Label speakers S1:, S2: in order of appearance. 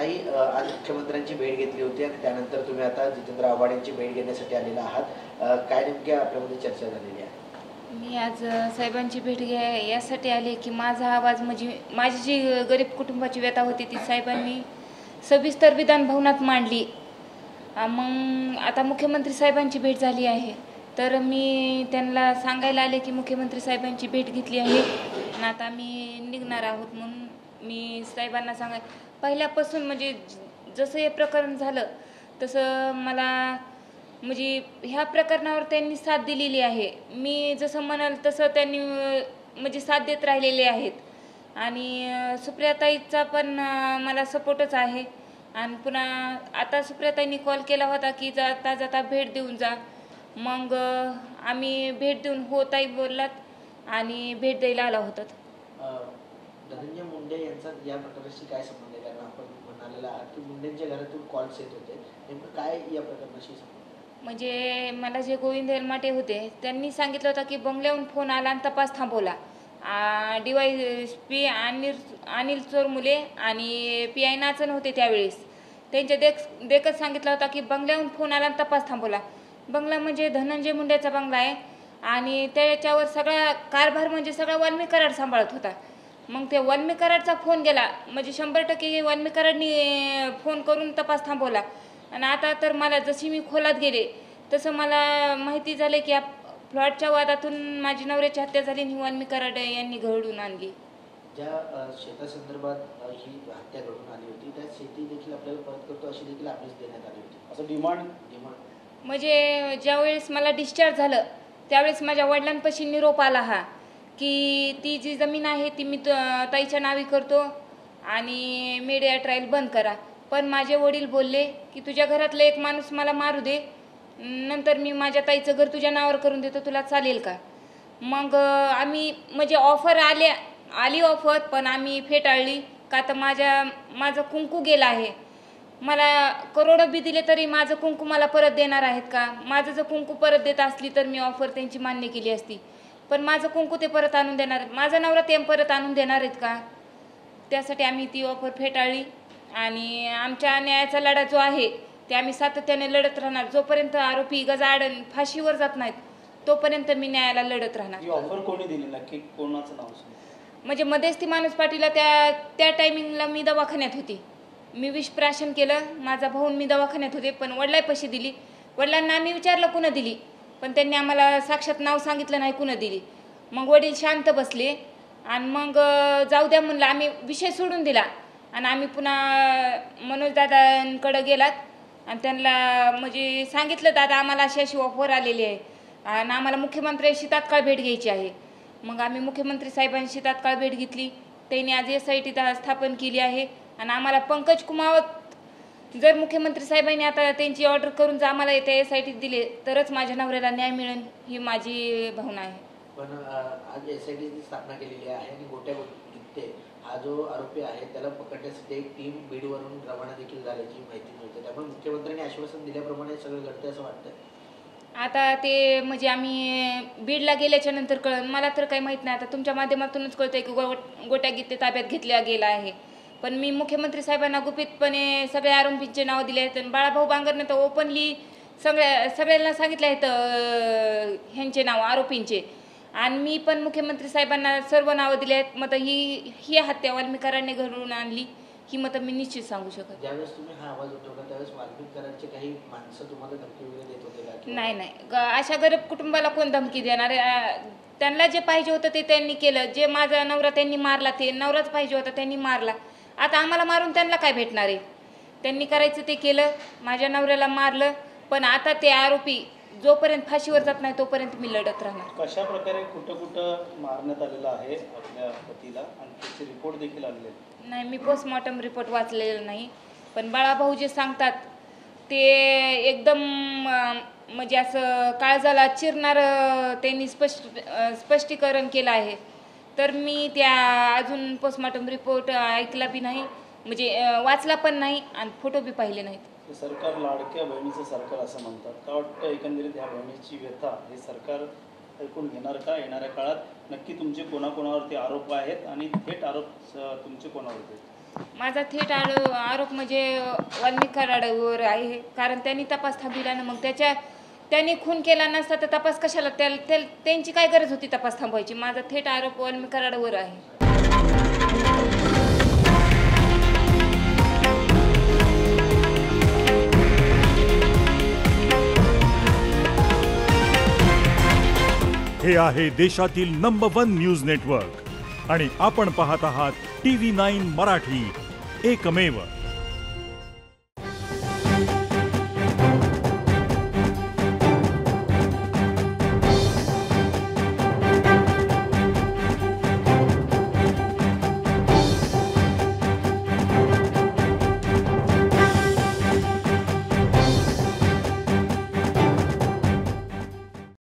S1: ताई, आज मुख्यमंत्र्यांची भेट घेतली होती आणि त्यानंतर तुम्ही आता जितेंद्र आव्हाड यांची भेट घेण्यासाठी आलेला आहात. काय नेमक्या आपल्यामध्ये चर्चा झालेली आहे?
S2: मी आज साहेबांची भेट यासाठी आले की माझा आवाज म्हणजे माझी जी गरीब कुटुंबाची व्यथा होती ती साहेबांनी सविस्तर विधान भवनात मांडली. मग आता मुख्यमंत्री साहेबांची भेट झाली आहे तर मी त्यांना सांगायला आले की मुख्यमंत्री साहेबांची भेट घेतली आहे आणि आता मी निघणार आहोत. म्हणून मी साहेबांना पहिल्यापासून म्हणजे जसं हे प्रकरण झालं तसं मला म्हणजे ह्या प्रकरणावर त्यांनी साथ दिलेली आहे. मी जसं म्हणाल तसं त्यांनी म्हणजे साथ देत राहिलेले आहेत आणि सुप्रियाताईचा पण मला सपोर्टच आहे. आणि पुन्हा आता सुप्रियाताईंनी कॉल केला होता की जाता जाता भेट देऊन जा. मग आम्ही भेट देऊन हो ताई बोललात आणि भेट द्यायला आला होतात.
S1: धनंजय मुंडे यांचा या प्रकरणाशी काय संबंध आहे? कारण आपण म्हणालेला आहात की मुंडेंच्या घरातून कॉल्स येत होते, नेमकं काय या प्रकरणाशी संबंध?
S2: म्हणजे मला जे गोविंद एलमाटे होते त्यांनी सांगितलं होतं की बंगल्याहून फोन आला आणि तपास थांबवला. DYSP अनिल चोरमुले आणि PI नाचन होते त्यावेळेस. त्यांच्या देखत सांगितलं होता की बंगल्याहून फोन आला आणि तपास थांबवला. बंगला म्हणजे धनंजय मुंडेचा बंगला आहे आणि त्याच्यावर सगळा कारभार म्हणजे सगळा वाल्मी कराड सांभाळत होता. मग ते वाल्मी कराडचा फोन गेला म्हणजे 100% वाल्मी कराडनी फोन करून तपास थांबवला. आणि आता तर मला जशी मी खोलात गेले तसं मला माहिती झालं की प्लॉटच्या वादातून माझी नवऱ्याची हत्या झाली आणि वाल्मी कराड यांनी घडून आणली.
S1: ज्या शेतासंदर्भात ही हत्या घडून आली होती त्या शेती देखील आपल्याला परत करतो अशी देखील आदेश देण्यात आली होती, असं डिमांड
S2: म्हणजे ज्यावेळेस मला डिस्चार्ज झालं त्यावेळेस माझ्या वडिलांपाशी निरोप आला हा की ती जी जमीन आहे ती मी ताईच्या नावी करतो आणि मीडिया ट्रायल बंद करा. पण माझे वडील बोलले की तुझ्या घरातला एक माणूस मला मारू दे, नंतर मी माझ्या ताईचं घर तुझ्या नावावर करून देतो, तुला चालेल का? मग आम्ही म्हणजे आली ऑफर पण आम्ही फेटाळली का तर माझं कुंकू गेलं आहे. मला करोडो बी दिले तरी माझं कुंकू मला परत देणार आहेत का? माझं जर कुंकू परत देत असली तर मी ऑफर त्यांची मान्य केली असती. पण माझं कुंकू ते परत आणून देणार, माझा नवरा ते परत आणून देणार आहेत का? त्यासाठी आम्ही ती ऑफर फेटाळली आणि आमच्या न्यायाचा लढा जो आहे ते आम्ही सातत्याने लढत राहणार. जोपर्यंत आरोपी गजाआड फाशीवर जात नाहीत तोपर्यंत मी न्यायाला लढत राहणार.
S3: ऑफर कोणी दिली, नक्की कोणाचं नाव?
S2: म्हणजे मध्यस्थी माणूस पाटीलला त्या टायमिंगला मी दवाखान्यात होती. मी विषप्राशन केलं, माझा भाऊ मी दवाखान्यात होते पण वडिलांपाशी दिली. वडिलांना आम्ही विचारलं कुणं दिली पण त्यांनी आम्हाला साक्षात नाव सांगितलं नाही कुणं दिली. मग वडील शांत बसले आणि मग जाऊ द्या म्हणलं, आम्ही विषय सोडून दिला आणि आम्ही पुन्हा मनोज दादांकडे गेलात आणि त्यांना म्हणजे सांगितलं दादा आम्हाला अशी अशी ऑफर आलेली आहे आणि आम्हाला मुख्यमंत्र्यांशी तात्काळ भेट घ्यायची आहे. मग आम्ही मुख्यमंत्री साहेबांशी तात्काळ भेट घेतली. त्यांनी आज SIT स्थापन केली आहे आणि आम्हाला पंकज कुमावत जर मुख्यमंत्री साहेबांनी आता त्यांची ऑर्डर करून जर आम्हाला त्या SIT दिले तरच माझ्या नवऱ्याला न्याय मिळेल ही माझी भावना आहे.
S1: पण आज SITची स्थापना केलेली आहे आणि गोट्या गित्ते हा जो आरोपी आहे त्याला पकडण्यासाठी एक टीम बीडवरून रवाना देखील झाल्याची माहिती मिळते. त्यामुळे मुख्यमंत्र्यांनी आश्वासन दिल्याप्रमाणे सगळं घडते असं वाटतं.
S2: आता ते म्हणजे आम्ही बीडला गेल्याच्या नंतर मला तर काही माहीत नाही. आता तुमच्या माध्यमातूनच कळतंय की गोट्या गित्ते ताब्यात घेतल्या गेला आहे. पण मी मुख्यमंत्री साहेबांना गुपितपणे सगळ्या आरोपींचे नाव दिले आहेत. बाळाभाऊ बांगरने तर ओपनली सगळ्यांना सांगितलं आहेत ह्यांचे नाव आरोपींचे. आणि मी पण मुख्यमंत्री साहेबांना सर्व नावं दिले आहेत. मग ही हत्या वाल्मी कराडने घडवून आणली ही मत मी निश्चित सांगू शकत.
S1: ज्यावेळेस तुम्ही हा आवाज उठवला त्यावेळेस वाल्मी कराडचे काही माणसं तुम्हाला धमकी वगैरे देत होते का?
S2: नाही, अशा गरीब कुटुंबाला कोण धमकी देणार? त्यांना जे पाहिजे होतं ते त्यांनी केलं. जे माझा नवरा त्यांनी मारला ते नवराच पाहिजे होता त्यांनी मारला. आता आम्हाला मारून त्यांना काय भेटणार आहे? त्यांनी करायचं ते केलं, माझ्या नवऱ्याला मारलं. पण आता ते आरोपी जोपर्यंत फाशीवर जात नाही तोपर्यंत मी लढत राहणार.
S3: कशा प्रकारे कुठं मारण्यात आलेलं आहे आपल्या पतीला आणि त्याचे रिपोर्ट देखील आलेले?
S2: नाही, मी पोस्टमॉर्टम रिपोर्ट वाचलेला नाही. पण बाळाभाऊ जे सांगतात ते एकदम म्हणजे असं काळजाला चिरणारं त्यांनी स्पष्टीकरण केलं आहे. तर मी त्या अजून पोस्टमॉर्टम रिपोर्ट ऐकला बी नाही, म्हणजे वाचला पण नाही आणि फोटो बी पाहिले नाहीत.
S3: सरकार लाडक्या बहिणीचं सरकार असं म्हणतात. का वाटतं एकंदरीत ह्या बहिणीची व्यथा हे सरकार ऐकून घेणार का? येणाऱ्या काळात नक्की तुमचे कोणाकोणावरती आरोप आहेत आणि थेट आरोप तुमचे कोणावरती?
S2: माझा थेट आरोप म्हणजे वाल्मिक कराडावर आहे, कारण त्यांनी तपास थांबविला ना. मग त्यांनी खून केला नसता तर तपास कशाला, त्यांची काय गरज होती तपास थांबवायची. माझा थेट आरोप वाल्मिक कराडावर आहे.
S4: हे आहे देशातील नंबर 1 न्यूज नेटवर्क आणि आपण पाहत आहात TV9 मराठी, एकमेव.